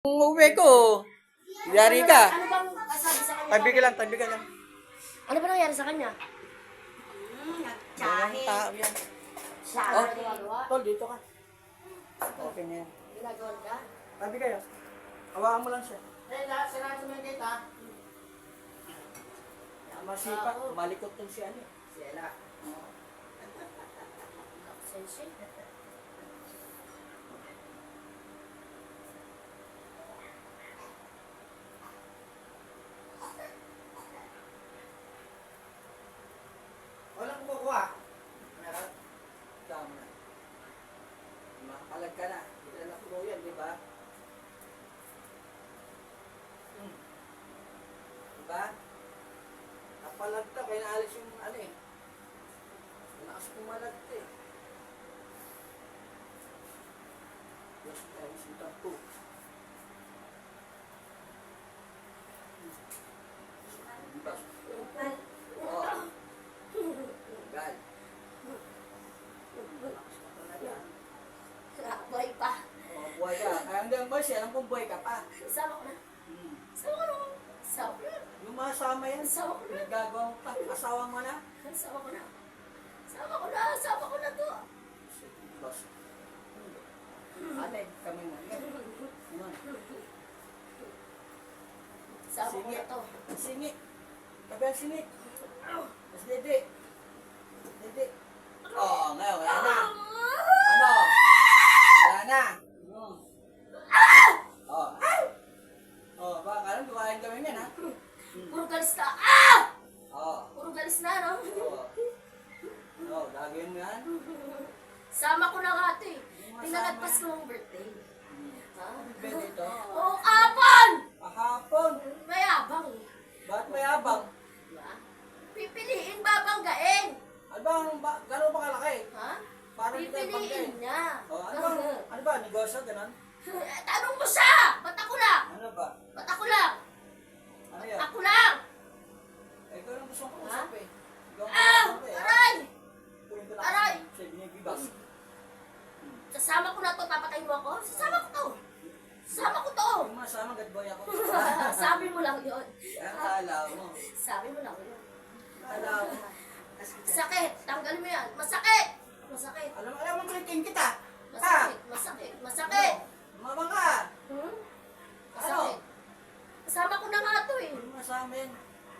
Uuwi ko. Yari ka. Ano bang sabi sa kanya? Tabi ka lang, tabi ka lang. Ano ba nangyari sa kanya? Walang tao yan. Siya Oh, ang ginagawa. tol, dito ka. Okay na yan. Ginagawa ka? Tabi kayo. Hawakan mo lang siya. Sarado mo yung gate, ha? Masipa, malikot tong si ano. Si Ella. Sensei. Walang kumukuha. Meron. Tama na. Makapalag ka na. Hindi na nakulo yan, di ba? Diba? Napalag ka, kaya naalis yung ano eh. Nakas pumalag ka eh. Yes, guys, yung tampo. Diba? Oh. Gal. Lakas ka talaga. Boy pa. Oh, buhay ka. Kaya hanggang ba siya, alam kong buhay ka pa. Sama ko na. Hmm. Sama ko na. Sama ko na. Yung mga sama yan, Sama ko na. nagagawa mo pa. Asawa mo na. Sama ko na. Sama ko na. Sama ko na to. Boss. Ate, kami mo. Sama ko na to. Singi. Tabi ang singi. Mas dede. Dede. Oo, ngayon, wala na. Ano? Wala na. Oh. Oh, baka alam, dumahin kami yan, ha? Puro galis na. Ah! Oo. Puro galis na, no? Oo. Oo, gagawin mo yan. Sama ko na nga ito eh. Pinalagpas ko ang birthday. Ha? Ben dito. Oo, kapon! Kahapon. Mayabang eh. Ba't may abang? Diba? Pipiliin babanggain. Ano ba, gano'n ba kalaki? Ha? Parang hindi tayo bangkay. Pipiliin niya. Oh, ano ba, negosyo, gano'n? Tanong mo siya! Ba't ako lang? Ano ba? Ba't ako lang? Ano yan? Ako lang! Eh, ikaw lang gusto kong usap eh. Ikaw ang Ah! usap eh, ha? Aray! Kunin ko lang Aray! kasi siya binibibas. Sasama ko na to, papatayin mo ako? Sasama ko to! Sasama ko to! Yung masama, good boy ako. Sabi mo lang yun. Kaya kala mo. Sabi mo lang yun. Kala mo. Sakit! Tanggalin mo yan! Masakit! Masakit! Alam mo, kliking kita. Masakit! Masakit! Masakit! Mama ka. Hmm? Masakit! Kasama ko na nga to eh. Yung masama yan.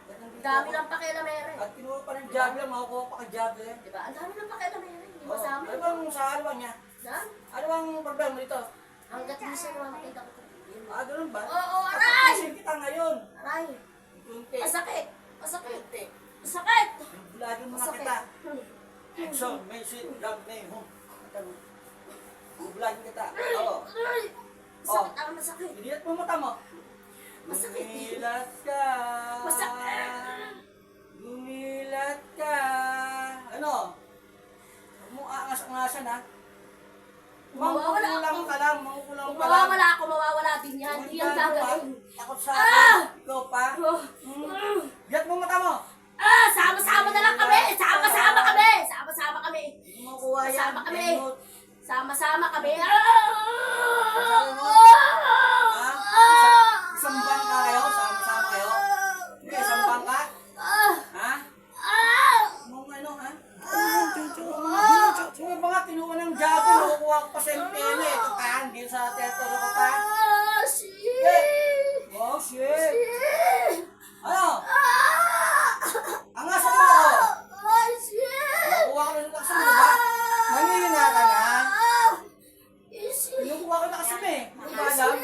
Ba't nandito Dami ako? lang pakialamere. At kinuha pa ng job lang, makukuha pa ka job lang. Diba? Ang dami lang pakialamere. Hindi Oh, masama. ano bang sa ano niya? Ha? Ano bang problema dito? Hanggat di siya namamatay ako ko. Ah, ganun ba? Oo, aray! Tapusin kita ngayon. Aray! Kunti. Masakit! Masakit! Kunti. Masakit! Bulagin mo na Masakit! kita. Exxon, may sweet dog name. Bulagin kita. Oo. Aray! Masakit ang masakit! Inilat mo mata mo. Masakit. Gumilat ka. Masakit. Gumilat ka. Ano? Huwag mo aangas-angasan ha. Mawawala Mangkukulang ako. ka lang, mangkukulang Kung ka lang. mawawala ako, mawawala din yan. Hindi yan gagawin. Takot sa Ah! akin. Ikaw pa. Oh. Gat mo mata mo. Ah! Sama-sama na lang kami! Sama-sama kami! Sama-sama kami! Hindi mo kuha yan. Sama kami. Benot. Sama-sama kami! Ha? Isang bangka kayo? Sama-sama kayo? Hindi, isang bangka? Ha? Mong ano, ha? Yung mga kinuha ng jago, nakukuha ko pa sa MPN eh. Ito pa, hindi sa territory ko pa. Oh, shit. Ano? Angasan mo ako. Nakukuha ko ng laksan, di ba? Manihina ka na. Kinukuha ko ng laksan eh. Ano ba alam?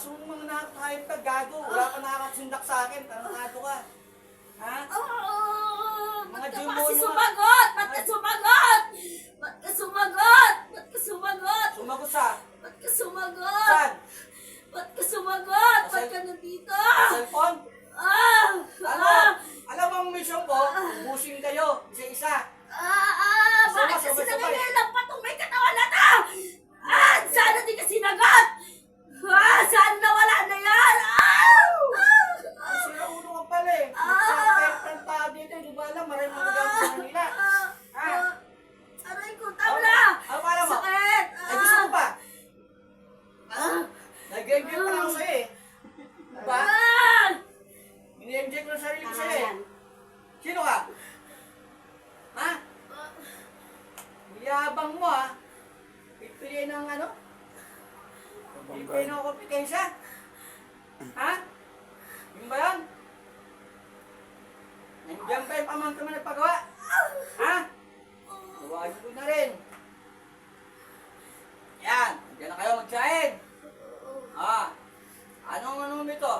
lakas mo mga nakakahayop ka, gago. Wala ka nakakasundak sa akin, tarantado ka. Ha? Ba't Mga ka pa demonyo kasi nga. sumagot? Ba't ka sumagot? Ba't ka sumagot? Ba't ka sumagot? Sumagot sa Ba't ka sumagot? saan? Ba't ka sumagot? Ba't Sa- ka nandito? Cellphone? Ah! Ano? Ah! Alam mo ang mission ko? Ubusin kayo, isa-isa. Bakit kasi Sabay-sabay. nangangilang pa itong may katawan na to? Sana di ka sinagot! Sana nawala na yan! Sira ulo ka pala eh. Nagpapektan tao dito, di ba alam? Maraming mga gamit sa Manila. Ha? Aray ko, tama na! Ano pala mo? Sakit! Ay, gusto mo pa? Nag-enjoy pa lang ako sa'yo eh. Diba? Ini-enjoy ko ng sarili ko sa'yo eh. Sino ka? Ha? Yabang mo ha? Pipiliin ng ano? Pipiliin ng kompetensya? Ha? Yung ba yan? Nandiyan pa yung pamangkin mo nagpagawa? Ha? Huwagin ko na rin. Yan, nandiyan na kayo mag-tsahin. Anong ito?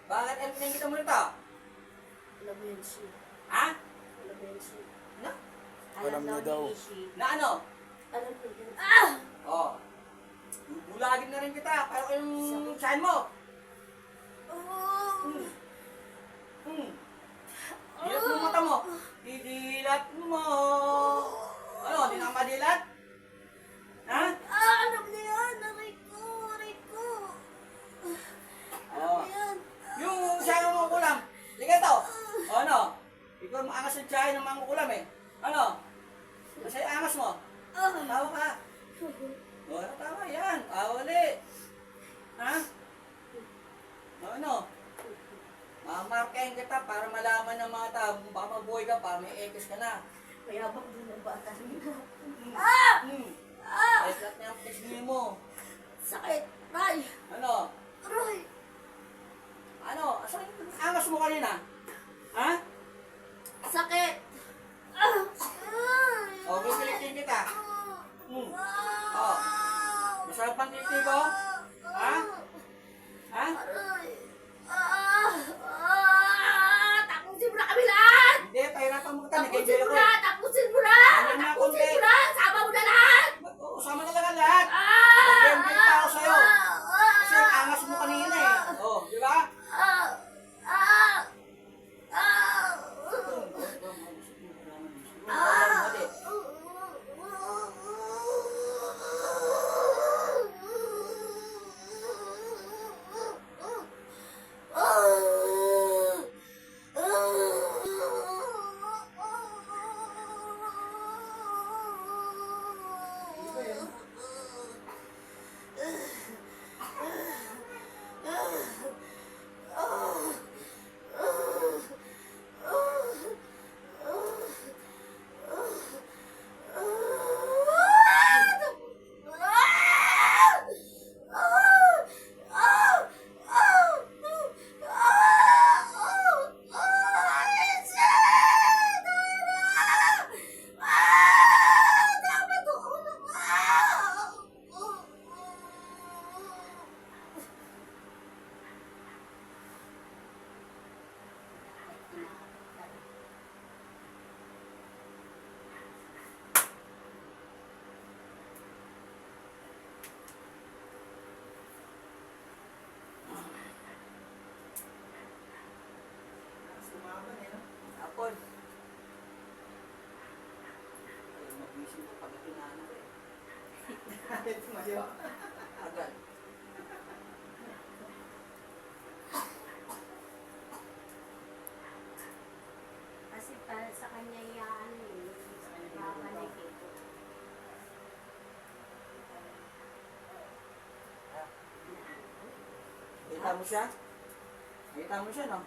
Bakit ano pinagkita mo nito? Alam mo yun siya. Ha? Alam mo yun siya. Ano? Alam niya daw. Na ano? Alam mo yun. Oh. Bulagin na rin kita. Pero yung tsahin mo. Dilat mo mata mo. Didilat mo. Ano? Di na ka madilat? Ha? Alam niya yan! Aray ko! Aray ko! Alam Oh. mo yan! Yung tsahin mo kulam. Liga ito. O ano? Ikaw maangas yung tsahin ng mangkukulam eh. Ano? Nasa yung angas mo. Tawa ka. O, tama yan. Ulit. Ha? O, ano? Mamarkahin kita para malaman ng mga tao kung baka mabuhay ka pa, may ekis ka na. Mayabang din ang bata nila. Ay, flat na yung pisngi mo. Sakit! Ay! Ano? Aray! Ano? Asan yung angas mo kanina? Ha? Sakit! O, pipilitin kita. O, masarap ang titi ko? Ha? Ha? Aray! Tapusin mo na kami lahat! Hindi, pahirapan mo kita. Tapusin Nag-enjoy mo ako. na! Tapusin mo na! Ano na, Tapusin konti? mo na! Sama mo na lahat! Usama talaga lahat. Nag-enjoy pa ako sa'yo. Kasi ang angas mo kanina eh. O, di ba? Apol. Ay, mag-mission ko pag pinaanak eh. Agad. Kasi para sa kanya yan, babalik ito. Kita mo siya? Kita mo siya, no?